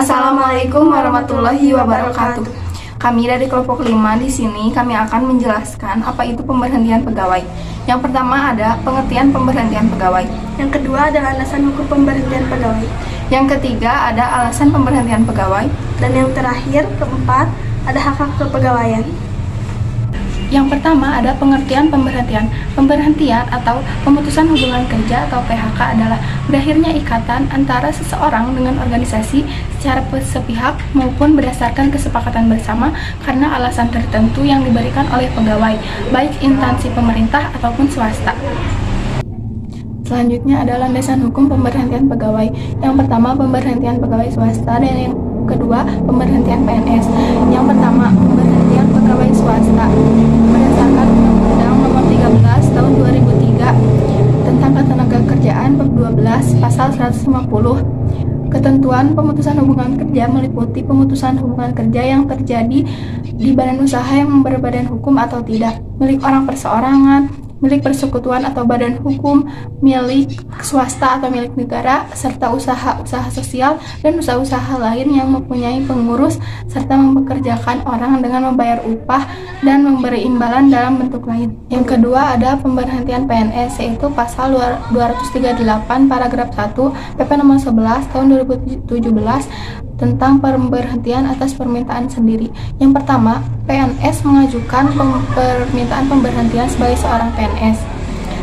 Assalamualaikum warahmatullahi wabarakatuh. Kami dari kelompok 5 di sini kami akan menjelaskan apa itu pemberhentian pegawai. Yang pertama ada pengertian pemberhentian pegawai. Yang kedua adalah alasan hukum pemberhentian pegawai. Yang ketiga ada alasan pemberhentian pegawai. Dan yang terakhir, keempat, ada hak-hak kepegawaian. Yang pertama ada pengertian pemberhentian. Pemberhentian atau pemutusan hubungan kerja atau PHK adalah berakhirnya ikatan antara seseorang dengan organisasi secara sepihak maupun berdasarkan kesepakatan bersama karena alasan tertentu yang diberikan oleh pegawai, baik instansi pemerintah ataupun swasta. Selanjutnya ada landasan hukum pemberhentian pegawai. Yang pertama pemberhentian pegawai swasta dan yang kedua pemberhentian PNS. Yang pertama pemberhentian pegawai swasta berdasarkan Undang-Undang Nomor 13 Tahun 2003 tentang Ketenagakerjaan Bab 12 Pasal 150. Ketentuan pemutusan hubungan kerja meliputi pemutusan hubungan kerja yang terjadi di badan usaha yang berbadan hukum atau tidak, milik orang perseorangan, milik persekutuan atau badan hukum, milik swasta atau milik negara, serta usaha-usaha sosial dan usaha-usaha lain yang mempunyai pengurus serta mempekerjakan orang dengan membayar upah dan memberi imbalan dalam bentuk lain. Yang kedua ada pemberhentian PNS, yaitu pasal 238 paragraf 1 PP nomor 11 tahun 2017 tentang pemberhentian atas permintaan sendiri. Yang pertama, PNS mengajukan permintaan pemberhentian sebagai seorang PNS.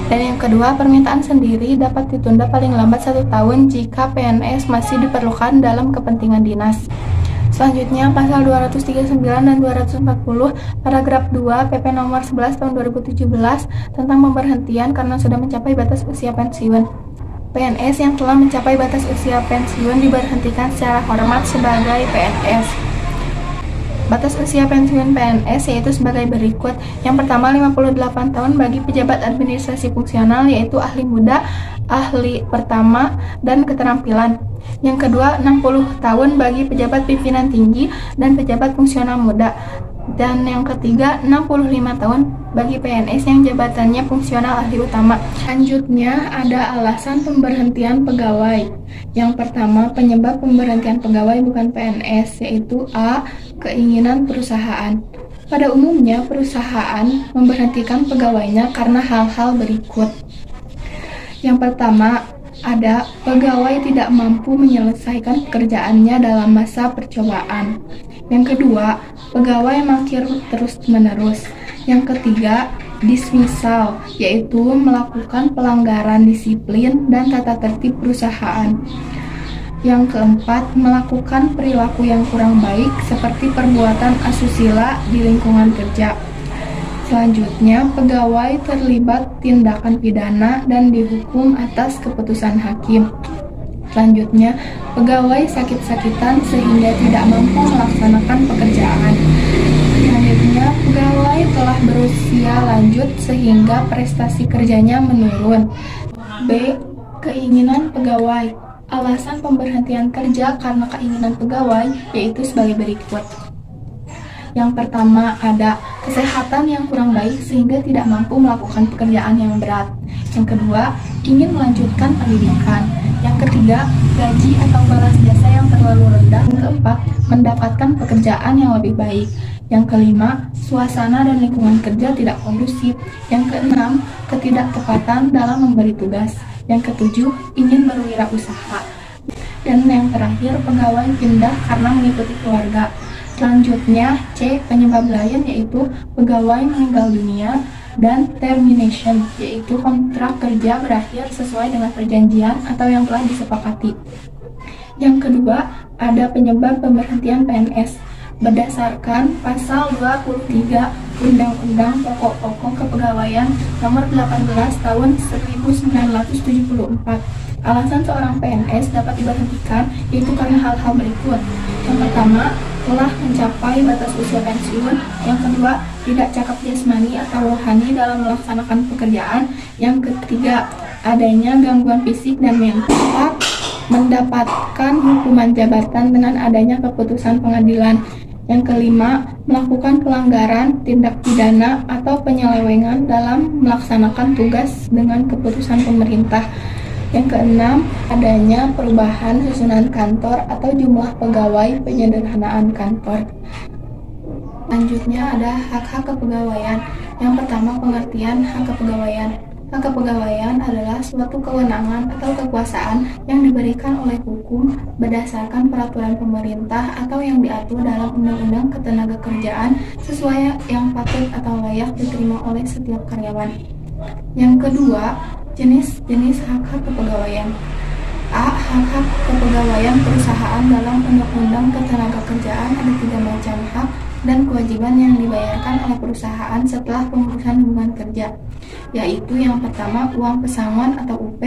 Dan yang kedua, permintaan sendiri dapat ditunda paling lambat 1 tahun jika PNS masih diperlukan dalam kepentingan dinas. Selanjutnya, pasal 239 dan 240 paragraf 2 PP nomor 11 tahun 2017 tentang pemberhentian karena sudah mencapai batas usia pensiun. PNS yang telah mencapai batas usia pensiun diberhentikan secara hormat sebagai PNS. Batas usia pensiun PNS yaitu sebagai berikut. Yang pertama 58 tahun bagi pejabat administrasi fungsional yaitu ahli muda, ahli pertama, dan keterampilan. Yang kedua 60 tahun bagi pejabat pimpinan tinggi dan pejabat fungsional muda. Dan yang ketiga 65 tahun bagi PNS yang jabatannya fungsional ahli utama. Selanjutnya ada alasan pemberhentian pegawai. Yang pertama penyebab pemberhentian pegawai bukan PNS yaitu A. Keinginan perusahaan. Pada umumnya perusahaan memberhentikan pegawainya karena hal-hal berikut. Yang pertama ada pegawai tidak mampu menyelesaikan pekerjaannya dalam masa percobaan. Yang kedua, pegawai mangkir terus-menerus. Yang ketiga, dismissal, yaitu melakukan pelanggaran disiplin dan tata tertib perusahaan. Yang keempat, melakukan perilaku yang kurang baik seperti perbuatan asusila di lingkungan kerja. Selanjutnya, pegawai terlibat tindakan pidana dan dihukum atas keputusan hakim. Selanjutnya, pegawai sakit-sakitan sehingga tidak mampu melaksanakan pekerjaan. Selanjutnya, pegawai telah berusia lanjut sehingga prestasi kerjanya menurun. B. Keinginan pegawai. Alasan pemberhentian kerja karena keinginan pegawai yaitu sebagai berikut. Yang pertama ada kesehatan yang kurang baik sehingga tidak mampu melakukan pekerjaan yang berat. Yang kedua, ingin melanjutkan pendidikan. Yang ketiga, gaji atau balas jasa yang terlalu rendah. Yang keempat, mendapatkan pekerjaan yang lebih baik. Yang kelima, suasana dan lingkungan kerja tidak kondusif. Yang keenam, ketidaktepatan dalam memberi tugas. Yang ketujuh, ingin berwirausaha. Dan yang terakhir, pegawai pindah karena mengikuti keluarga. Selanjutnya, C. Penyebab lain yaitu pegawai meninggal dunia dan termination, yaitu kontrak kerja berakhir sesuai dengan perjanjian atau yang telah disepakati. Yang kedua, ada penyebab pemberhentian PNS. Berdasarkan pasal 23 Undang-Undang Pokok-Pokok Kepegawaian Nomor 18 Tahun 1974, alasan seorang PNS dapat diberhentikan yaitu karena hal-hal berikut. Yang pertama, telah mencapai batas usia pensiun. Yang kedua, tidak cakap jasmani atau rohani dalam melaksanakan pekerjaan. Yang ketiga, adanya gangguan fisik dan mental. Mendapatkan hukuman jabatan dengan adanya keputusan pengadilan. Yang kelima, melakukan pelanggaran, tindak pidana, atau penyelewengan dalam melaksanakan tugas dengan keputusan pemerintah. Yang keenam, adanya perubahan susunan kantor atau jumlah pegawai, penyederhanaan kantor. Selanjutnya ada hak-hak kepegawaian. Yang pertama, pengertian hak kepegawaian. Hak kepegawaian adalah suatu kewenangan atau kekuasaan yang diberikan oleh hukum berdasarkan peraturan pemerintah atau yang diatur dalam Undang-Undang Ketenagakerjaan sesuai yang patut atau layak diterima oleh setiap karyawan. Yang kedua, jenis-jenis hak-hak kepegawaian. A. Hak-hak kepegawaian perusahaan. Dalam Undang-Undang Ketenagakerjaan ada 3 macam hak dan kewajiban yang dibayarkan oleh perusahaan setelah pemutusan hubungan kerja, yaitu yang pertama uang pesangon atau UP,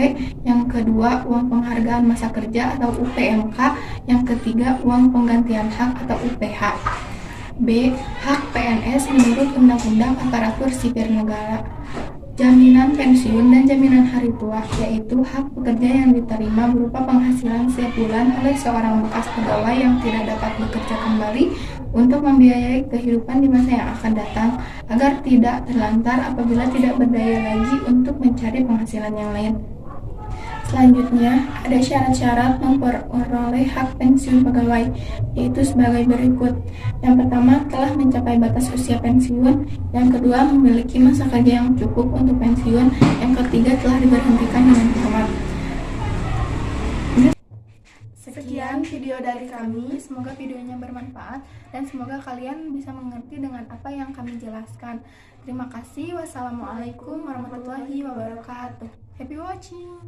yang kedua uang penghargaan masa kerja atau UPMK, yang ketiga uang penggantian hak atau UPH. B. Hak PNS menurut Undang-Undang Aparatur Sipil Negara. Jaminan pensiun dan jaminan hari tua, yaitu hak pekerja yang diterima berupa penghasilan setiap bulan oleh seorang bekas pegawai yang tidak dapat bekerja kembali untuk membiayai kehidupan di masa yang akan datang, agar tidak terlantar apabila tidak berdaya lagi untuk mencari penghasilan yang lain. Selanjutnya, ada syarat-syarat memperoleh hak pensiun pegawai, yaitu sebagai berikut. Yang pertama, telah mencapai batas usia pensiun. Yang kedua, memiliki masa kerja yang cukup untuk pensiun. Yang ketiga, telah diberhentikan dengan hormat. Sekian video dari kami, semoga videonya bermanfaat dan semoga kalian bisa mengerti dengan apa yang kami jelaskan. Terima kasih. Wassalamualaikum warahmatullahi wabarakatuh. Happy watching.